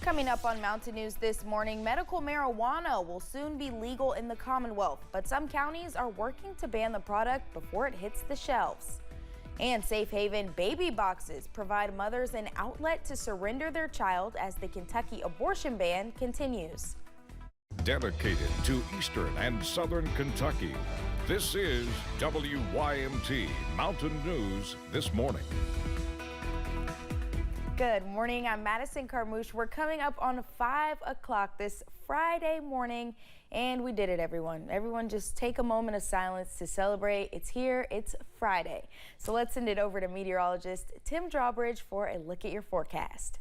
Coming up on Mountain News this morning, medical marijuana will soon be legal in the Commonwealth, but some counties are working to ban the product before it hits the shelves. And Safe Haven baby boxes provide mothers an outlet to surrender their child as the Kentucky abortion ban continues. Dedicated to Eastern and Southern Kentucky, this is WYMT Mountain News This Morning. Good morning, I'm Madison Carmouche. We're coming up on 5 o'clock this Friday morning, and we did it, everyone. Everyone just take a moment of silence to celebrate. It's here, it's Friday. So let's send it over to meteorologist Tim Drawbridge for a look at your forecast.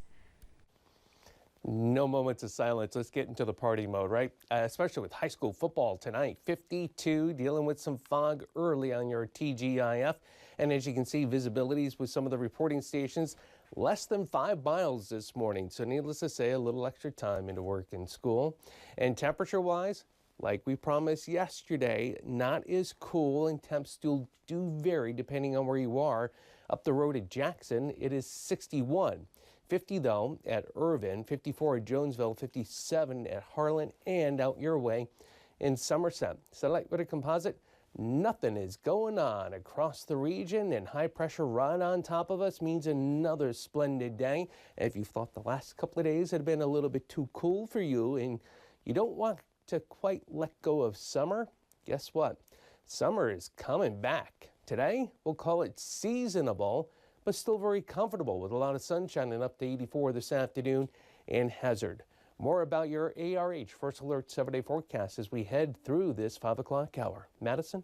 No moments of silence. Let's get into the party mode, right? Especially with high school football tonight. 52, dealing with some fog early on your TGIF. And as you can see, visibilities with some of the reporting stations, less than 5 miles this morning. So needless to say, a little extra time into work and school. And temperature-wise, like we promised yesterday, not as cool, and temps still do vary depending on where you are. Up the road at Jackson, it is 61. 50 though at Irvin, 54 at Jonesville, 57 at Harlan, and out your way in Somerset. Satellite with a composite, nothing is going on across the region, and high pressure right on top of us means another splendid day. And if you thought the last couple of days had been a little bit too cool for you and you don't want to quite let go of summer, guess what? Summer is coming back. Today, we'll call it seasonable, but still very comfortable with a lot of sunshine and up to 84 this afternoon in Hazard. More about your ARH First Alert 7-day forecast as we head through this 5 o'clock hour. Madison?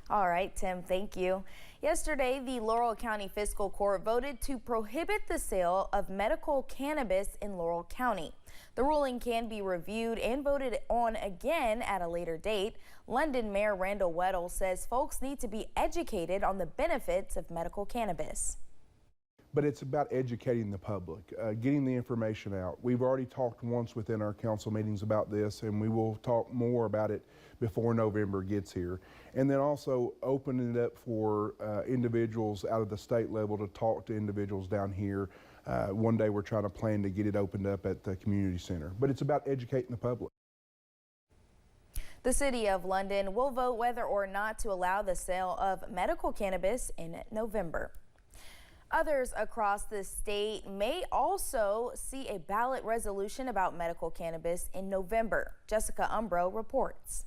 All right, Tim, thank you. Yesterday, the Laurel County Fiscal Court voted to prohibit the sale of medical cannabis in Laurel County. The ruling can be reviewed and voted on again at a later date. London Mayor Randall Weddle says folks need to be educated on the benefits of medical cannabis. But it's about educating the public, getting the information out. We've already talked once within our council meetings about this, and we will talk more about it before November gets here. And then also opening it up for individuals out of the state level to talk to individuals down here. One day we're trying to plan to get it opened up at the community center. But it's about educating the public. The City of London will vote whether or not to allow the sale of medical cannabis in November. Others across the state may also see a ballot resolution about medical cannabis in November. Jessica Umbro reports.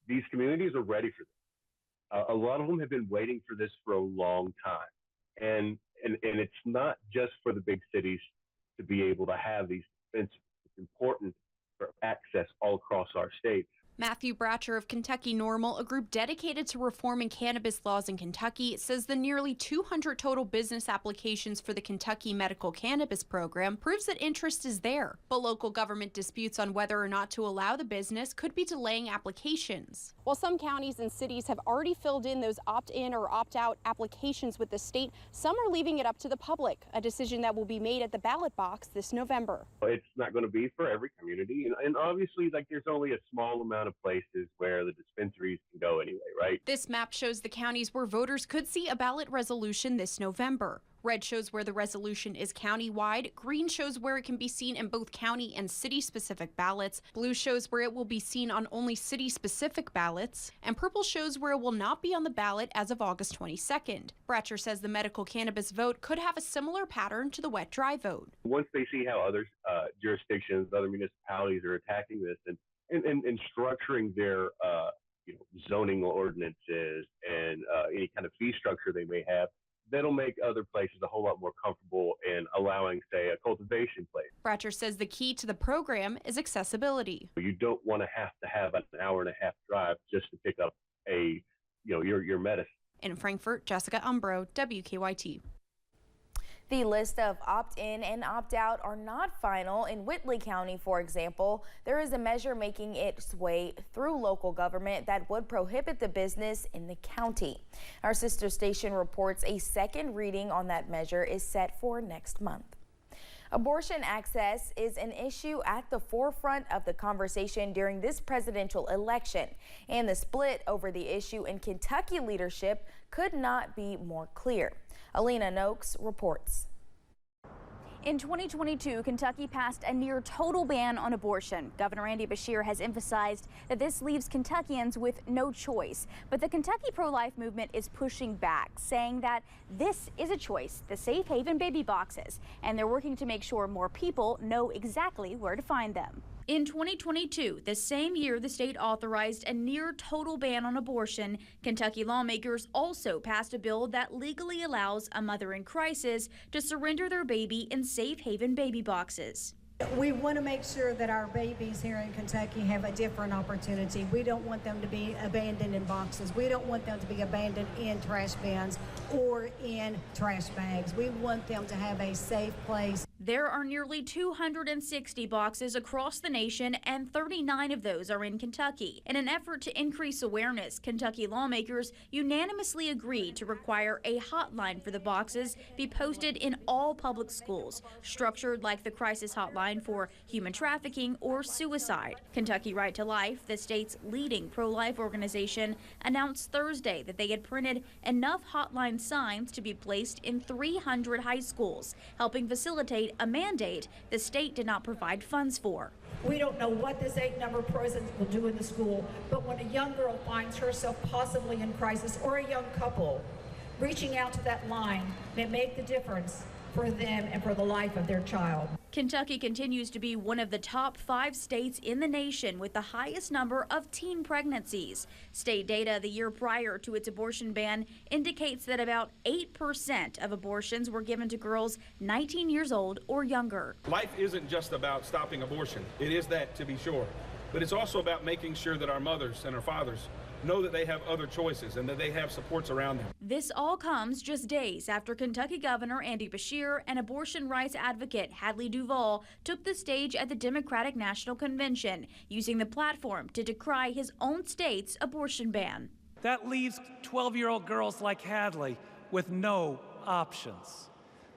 These communities are ready for this. A lot of them have been waiting for this for a long time. And it's not just for the big cities to be able to have these dispensaries. It's important for access all across our state. Matthew Bratcher of Kentucky Normal, a group dedicated to reforming cannabis laws in Kentucky, says the nearly 200 total business applications for the Kentucky Medical Cannabis Program proves that interest is there. But local government disputes on whether or not to allow the business could be delaying applications. While some counties and cities have already filled in those opt-in or opt-out applications with the state, some are leaving it up to the public, a decision that will be made at the ballot box this November. It's not going to be for every community. And obviously, there's only a small amount of places where the dispensaries can go anyway, right? This map shows the counties where voters could see a ballot resolution this November. Red shows where the resolution is countywide. Green shows where it can be seen in both county and city-specific ballots. Blue shows where it will be seen on only city-specific ballots. And purple shows where it will not be on the ballot as of August 22nd. Bratcher says the medical cannabis vote could have a similar pattern to the wet-dry vote. Once they see how other jurisdictions, other municipalities are attacking this and structuring their zoning ordinances and any kind of fee structure they may have, that'll make other places a whole lot more comfortable in allowing, say, a cultivation place. Bratcher says the key to the program is accessibility. You don't want to have an hour and a half drive just to pick up your medicine. In Frankfort, Jessica Umbro, WKYT. The list of opt-in and opt-out are not final. In Whitley County, for example, there is a measure making its way through local government that would prohibit the business in the county. Our sister station reports a second reading on that measure is set for next month. Abortion access is an issue at the forefront of the conversation during this presidential election, and the split over the issue in Kentucky leadership could not be more clear. Alina Noakes reports. In 2022, Kentucky passed a near total ban on abortion. Governor Andy Beshear has emphasized that this leaves Kentuckians with no choice. But the Kentucky pro-life movement is pushing back, saying that this is a choice, the safe haven baby boxes, and they're working to make sure more people know exactly where to find them. In 2022, the same year the state authorized a near total ban on abortion, Kentucky lawmakers also passed a bill that legally allows a mother in crisis to surrender their baby in safe haven baby boxes. We want to make sure that our babies here in Kentucky have a different opportunity. We don't want them to be abandoned in boxes. We don't want them to be abandoned in trash bins or in trash bags. We want them to have a safe place. There are nearly 260 boxes across the nation, and 39 of those are in Kentucky. In an effort to increase awareness, Kentucky lawmakers unanimously agreed to require a hotline for the boxes be posted in all public schools, structured like the crisis hotline for human trafficking or suicide. Kentucky Right to Life, the state's leading pro-life organization, announced Thursday that they had printed enough hotline signs to be placed in 300 high schools, helping facilitate a mandate the state did not provide funds for. We don't know what this 8-number presence will do in the school, but when a young girl finds herself possibly in crisis, or a young couple, reaching out to that line may make the difference for them and for the life of their child. Kentucky continues to be one of the top 5 states in the nation with the highest number of teen pregnancies. State data the year prior to its abortion ban indicates that about 8% of abortions were given to girls 19 years old or younger. Life isn't just about stopping abortion. It is that, to be sure. But it's also about making sure that our mothers and our fathers know that they have other choices and that they have supports around them. This all comes just days after Kentucky Governor Andy Beshear and abortion rights advocate Hadley Duvall took the stage at the Democratic National Convention, using the platform to decry his own state's abortion ban. That leaves 12-year-old girls like Hadley with no options.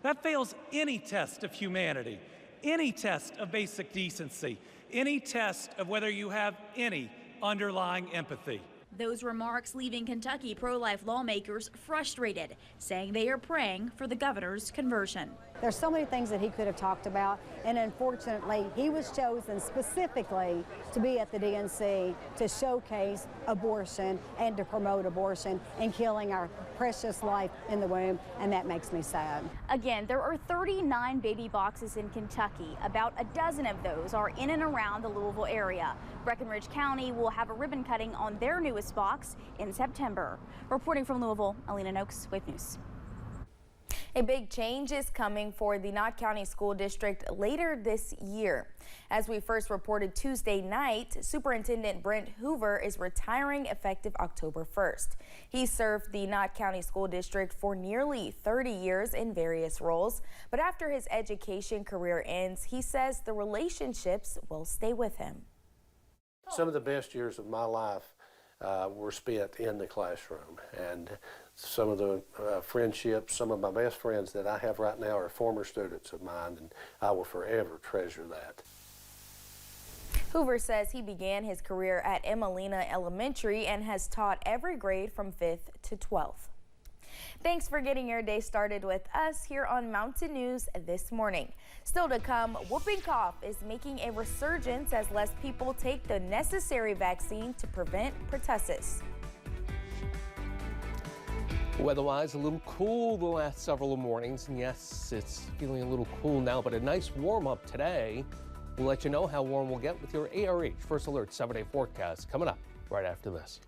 That fails any test of humanity, any test of basic decency, any test of whether you have any underlying empathy. Those remarks leaving Kentucky pro-life lawmakers frustrated, saying they are praying for the governor's conversion. There's so many things that he could have talked about, and unfortunately, he was chosen specifically to be at the DNC to showcase abortion and to promote abortion and killing our precious life in the womb, and that makes me sad. Again, there are 39 baby boxes in Kentucky. About a dozen of those are in and around the Louisville area. Breckinridge County will have a ribbon cutting on their newest box in September. Reporting from Louisville, Alina Noakes, Wave News. A big change is coming for the Knott County School District later this year. As we first reported Tuesday night, Superintendent Brent Hoover is retiring effective October 1st. He served the Knott County School District for nearly 30 years in various roles, but after his education career ends, he says the relationships will stay with him. Some of the best years of my life were spent in the classroom, and some of the friendships, some of my best friends that I have right now are former students of mine, and I will forever treasure that. Hoover says he began his career at Emelina Elementary and has taught every grade from 5th to 12th. Thanks for getting your day started with us here on Mountain News this morning. Still to come, whooping cough is making a resurgence as less people take the necessary vaccine to prevent pertussis. Weather-wise, a little cool the last several mornings, and yes, it's feeling a little cool now, but a nice warm-up today. We'll let you know how warm we'll get with your ARH First Alert 7-day forecast coming up right after this.